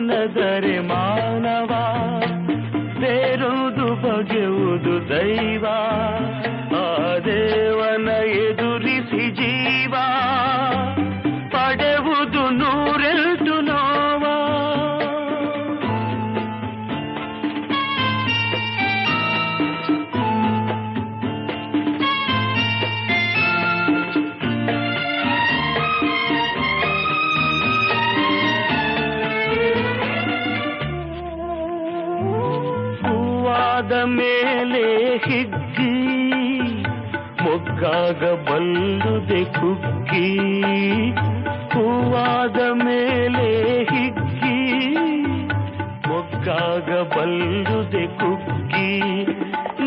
ನೆನೆದರೆ ಮಾನವ, ಬೇರೊಂದು ಬಗೆಯುವುದು ದೈವ. ಆ ದೇವನ ಎದುರಿಸಿ ಜೀವ ಪಡೆಯುವುದು ನೂರೆಂಟು ನೋವ. ಹೂವಾದ ಮೇಲೆ ಹಿಗ್ಗಿ ಮೊಗ್ಗಾಗ ಬಲ್ಲುದೆ ಕುಗ್ಗಿ. ಹೂವಾದ ಮೇಲೆ ಹಿಗ್ಗಿ ಮೊಗ್ಗಾಗ ಬಲ್ಲುದೆ ಕುಗ್ಗಿ.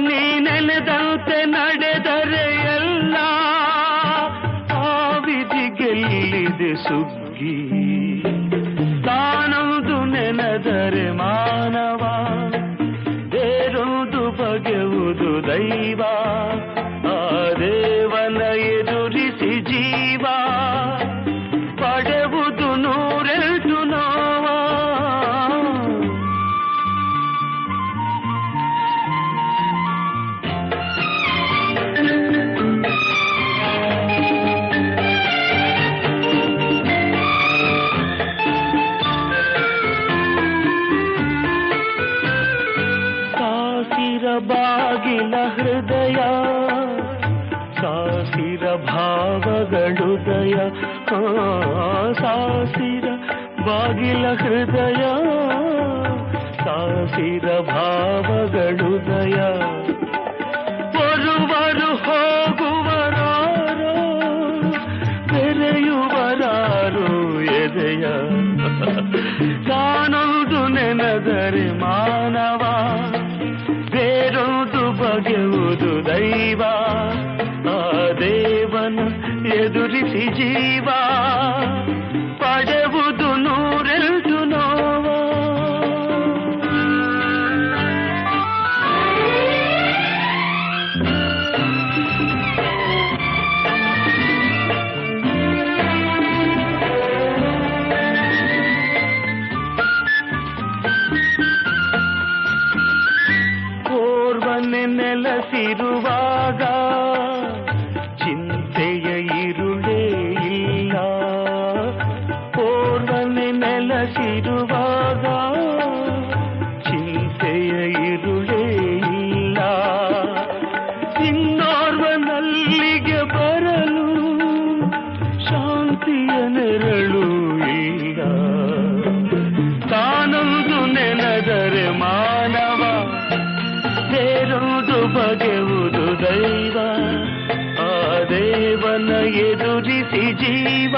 ನೀ ನೆನೆದಂತೆ ನಡೆದರೆ ಎಲ್ಲ ಆ ವಿಧಿ ಗೆಲ್ಲಿದೆ ಸುಗ್ಗಿ. ತಾನೊಂದು ನೆನೆದರೆ ಮಾನವ, ಬೇರೊಂದು ಬಗೆಯುವುದು ದೈವ. ಆ ದೇವನ ಎದುರಿಸಿ ಜೀವ ಪಡೆಯುವುದು ನೂರೆಂಟು ನೋವ. ಸಾಸಿರ ಬಾಗಿಲ ಹೃದಯ, ಸಾಸಿರ ಭಾವಗಳುದಯ. ಸಾಸಿರ ಬಾಗಿಲ ಹೃದಯ, ಸಾಸಿರ ಭಾವಗಳುದಯ. ಬರುವರು ಹೋಗುವರಾರೋ, ಬೆರೆಯುವರಾರು ಎದೆಯ. ತಾನೊಂದು ನೆನೆದರೆ ಮಾನವ, ಬೇರೊಂದು ಬಗೆಯುವುದು ದೈವ. ಆ ದೇವನ ಎದುರಿಸಿ ಜೀವ ಪಡೆಯುವುದು ನೂರೆಂಟು ನೋವ. ಓರ್ವನೆ ನೆಲೆಸಿರುವಾಗ ಚಿಂತೆಯ ಇರುಳೇ ಇಲ್ಲ. ಓರ್ವನೆ ನೆಲೆಸಿರುವಾಗ ಚಿಂತೆಯ ಇರುಳೇ ಇಲ್ಲ. ಇನ್ನೋರ್ವನಲ್ಲಿಗೆ ಬರಲು ಶಾಂತಿಯ ನೆರಳು ಇಲ್ಲ. ತಾನೊಂದು ನೆನೆದರೆ ಮಾನವ, ಬೇರೊಂದು ಬಗೆಯುವುದು ದೈವ. ಆ ದೇವನ ಎದುರಿಸಿ ಜೀವ